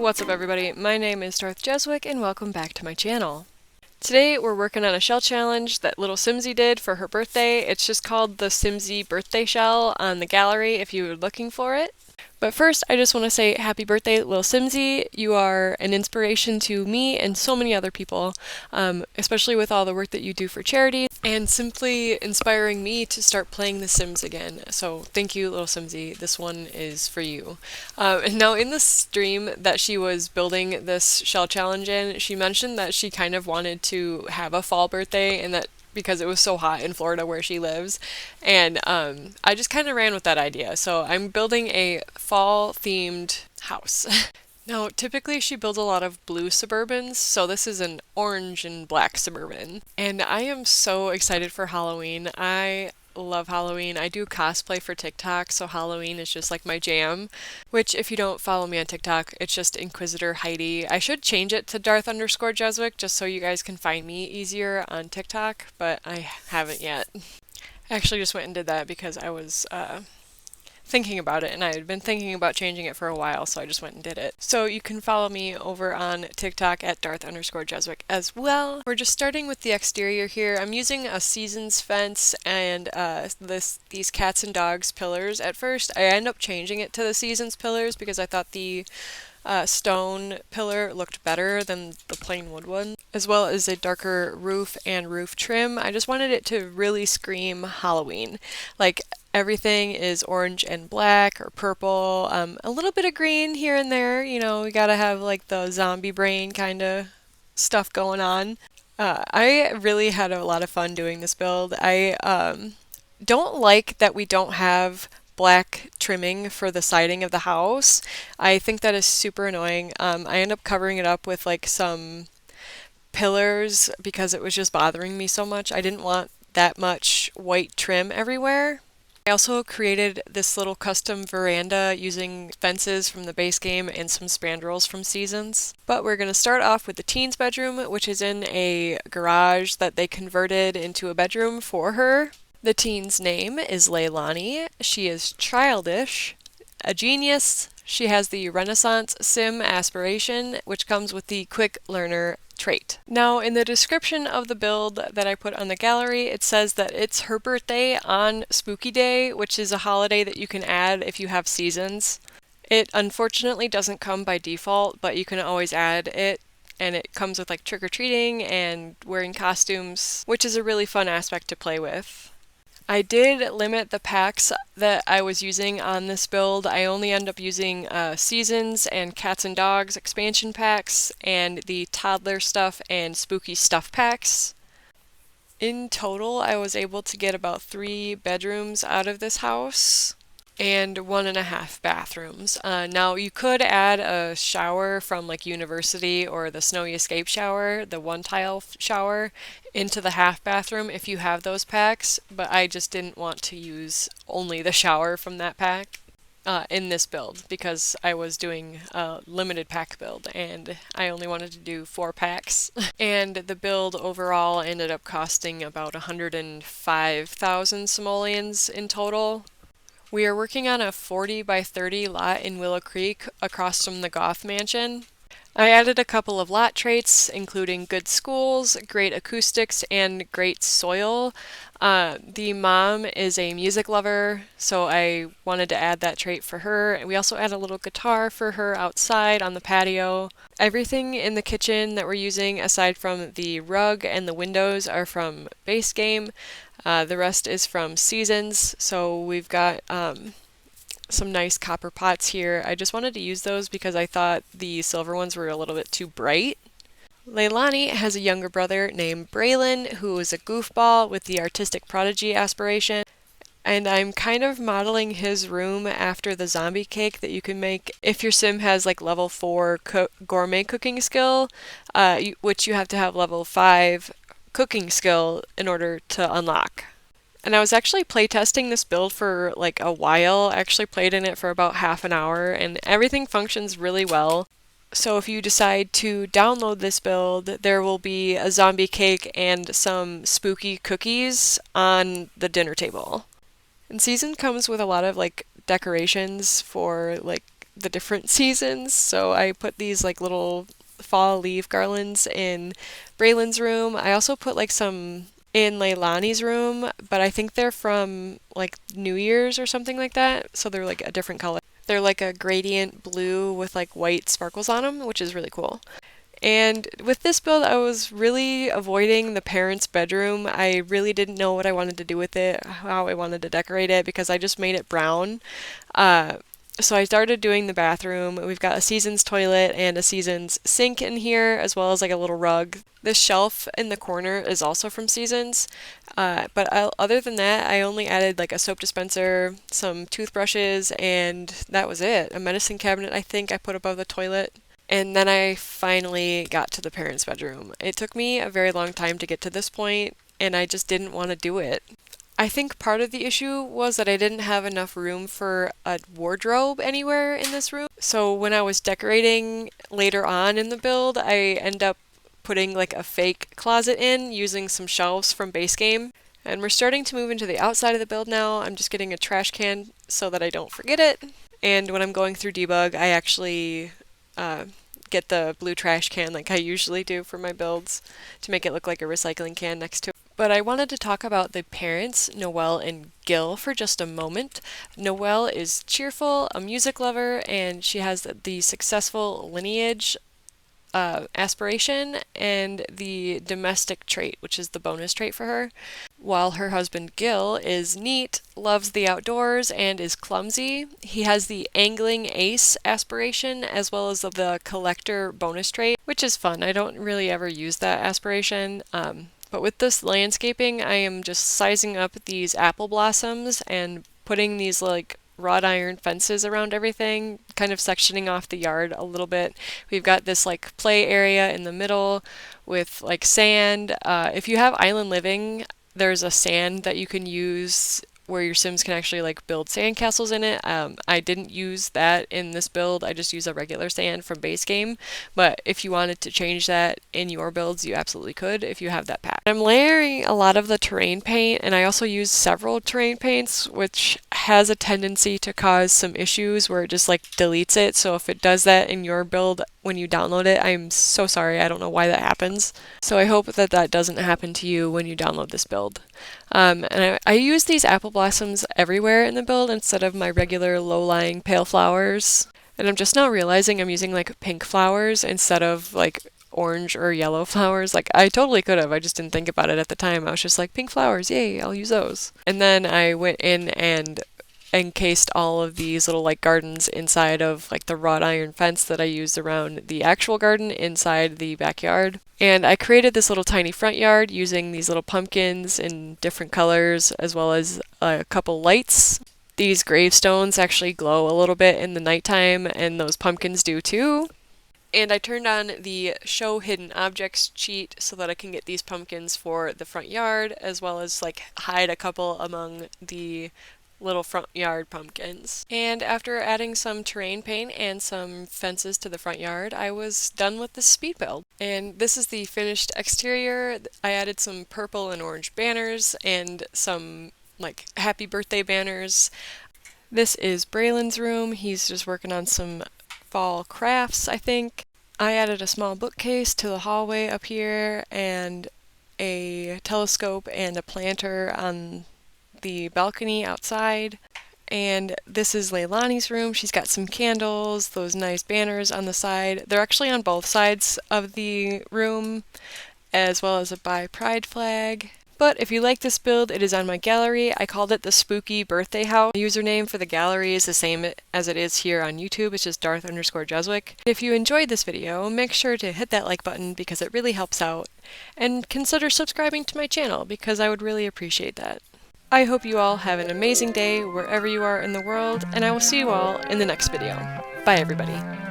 What's up everybody, my name is Darth Jeswick and welcome back to my channel. Today we're working on a shell challenge that Lilsimsie did for her birthday. It's just called the Simsie birthday shell on the gallery if you were looking for it. But first, I just want to say happy birthday, Lilsimsie. You are an inspiration to me and so many other people, especially with all the work that you do for charity, and simply inspiring me to start playing The Sims again. So thank you, Lilsimsie. This one is for you. And now in the stream that she was building this shell challenge in, she mentioned that she kind of wanted to have a fall birthday and that because it was so hot in Florida where she lives. And I just kind of ran with that idea. So I'm building a fall-themed house. Now, typically she builds a lot of blue Suburbans, so this is an orange and black Suburban. And I am so excited for Halloween. I love Halloween. I do cosplay for TikTok, so Halloween is just like my jam. Which, if you don't follow me on TikTok, it's just Inquisitor Heidi. I should change it to Darth_Jeswick just so you guys can find me easier on TikTok, but I haven't yet. I actually just went and did that because I was thinking about it, and I had been thinking about changing it for a while, so I just went and did it. So you can follow me over on TikTok at Darth_Jeswick as well. We're just starting with the exterior here. I'm using a seasons fence and these cats and dogs pillars. At first, I end up changing it to the seasons pillars because I thought the stone pillar looked better than the plain wood one, as well as a darker roof and roof trim. I just wanted it to really scream Halloween. Like, everything is orange and black or purple, a little bit of green here and there, you know, we gotta have like the zombie brain kind of stuff going on. I really had a lot of fun doing this build. I don't like that we don't have black trimming for the siding of the house. I think that is super annoying. I end up covering it up with like some pillars because it was just bothering me so much. I didn't want that much white trim everywhere. I also created this little custom veranda using fences from the base game and some spandrels from Seasons. But we're going to start off with the teen's bedroom, which is in a garage that they converted into a bedroom for her. The teen's name is Leilani. She is childish, a genius. She has the Renaissance Sim aspiration, which comes with the quick learner trait. Now, in the description of the build that I put on the gallery, it says that it's her birthday on Spooky Day, which is a holiday that you can add if you have seasons. It unfortunately doesn't come by default, but you can always add it, and it comes with like trick-or-treating and wearing costumes, which is a really fun aspect to play with. I did limit the packs that I was using on this build. I only end up using Seasons and Cats and Dogs expansion packs and the Toddler Stuff and Spooky Stuff packs. In total, I was able to get about 3 bedrooms out of this house and 1.5 bathrooms. Now, you could add a shower from like University or the Snowy Escape shower, the one-tile shower, into the half bathroom if you have those packs, but I just didn't want to use only the shower from that pack in this build because I was doing a limited pack build and I only wanted to do 4 packs. And the build overall ended up costing about 105,000 simoleons in total. We are working on a 40 by 30 lot in Willow Creek across from the Goth Mansion. I added a couple of lot traits, including good schools, great acoustics, and great soil. The mom is a music lover, so I wanted to add that trait for her. We also add a little guitar for her outside on the patio. Everything in the kitchen that we're using, aside from the rug and the windows, are from base game. The rest is from Seasons, so we've got some nice copper pots here. I just wanted to use those because I thought the silver ones were a little bit too bright. Leilani has a younger brother named Braylon, who is a goofball with the artistic prodigy aspiration. And I'm kind of modeling his room after the zombie cake that you can make if your sim has like level 4 gourmet cooking skill, which you have to have level 5 cooking skill in order to unlock. And I was actually playtesting this build for like a while. I actually played in it for about half an hour and everything functions really well. So if you decide to download this build, there will be a zombie cake and some spooky cookies on the dinner table. And Season comes with a lot of like decorations for like the different seasons. So I put these like little fall leaf garlands in Braylon's room. I also put like some in Leilani's room, but I think they're from like New Year's or something like that. So they're like a different color. They're like a gradient blue with like white sparkles on them, which is really cool. And with this build, I was really avoiding the parents' bedroom. I really didn't know what I wanted to do with it, how I wanted to decorate it, because I just made it brown. So I started doing the bathroom. We've got a Seasons toilet and a Seasons sink in here, as well as like a little rug. This shelf in the corner is also from Seasons. Other than that, I only added like a soap dispenser, some toothbrushes, and that was it. A medicine cabinet, I think, I put above the toilet. And then I finally got to the parents' bedroom. It took me a very long time to get to this point, and I just didn't want to do it. I think part of the issue was that I didn't have enough room for a wardrobe anywhere in this room. So when I was decorating later on in the build, I end up putting like a fake closet in using some shelves from base game. And we're starting to move into the outside of the build now. I'm just getting a trash can so that I don't forget it. And when I'm going through debug, I actually get the blue trash can like I usually do for my builds to make it look like a recycling can next to it. But I wanted to talk about the parents, Noelle and Gil, for just a moment. Noelle is cheerful, a music lover, and she has the successful lineage aspiration and the domestic trait, which is the bonus trait for her. While her husband Gil is neat, loves the outdoors, and is clumsy. He has the angling ace aspiration as well as the collector bonus trait, which is fun. I don't really ever use that aspiration. But with this landscaping, I am just sizing up these apple blossoms and putting these like wrought iron fences around everything, kind of sectioning off the yard a little bit. We've got this like play area in the middle with like sand. If you have island living, there's a sand that you can use where your Sims can actually like build sand castles in it. I didn't use that in this build. I just use a regular sand from base game. But if you wanted to change that in your builds, you absolutely could if you have that pack. I'm layering a lot of the terrain paint, and I also use several terrain paints, which has a tendency to cause some issues where it just like deletes it. So if it does that in your build when you download it, I'm so sorry. I don't know why that happens. So I hope that that doesn't happen to you when you download this build. And I use these apple blossoms everywhere in the build instead of my regular low-lying pale flowers. And I'm just now realizing I'm using like pink flowers instead of like orange or yellow flowers. Like I totally could have, I just didn't think about it at the time. I was just like, pink flowers, yay, I'll use those. And then I went in and encased all of these little like gardens inside of like the wrought iron fence that I used around the actual garden inside the backyard. And I created this little tiny front yard using these little pumpkins in different colors as well as a couple lights. These gravestones actually glow a little bit in the nighttime, and those pumpkins do too. And I turned on the show hidden objects cheat so that I can get these pumpkins for the front yard as well as like hide a couple among the little front yard pumpkins. And after adding some terrain paint and some fences to the front yard, I was done with the speed build. And this is the finished exterior. I added some purple and orange banners and some like happy birthday banners. This is Braylon's room. He's just working on some fall crafts, I think. I added a small bookcase to the hallway up here and a telescope and a planter on the balcony outside. And this is Leilani's room. She's got some candles, those nice banners on the side. They're actually on both sides of the room, as well as a Buy Pride flag. But if you like this build, it is on my gallery. I called it the Spooky Birthday House. The username for the gallery is the same as it is here on YouTube. It's just Darth_Jeswick. If you enjoyed this video, make sure to hit that like button because it really helps out. And consider subscribing to my channel because I would really appreciate that. I hope you all have an amazing day wherever you are in the world, and I will see you all in the next video. Bye everybody.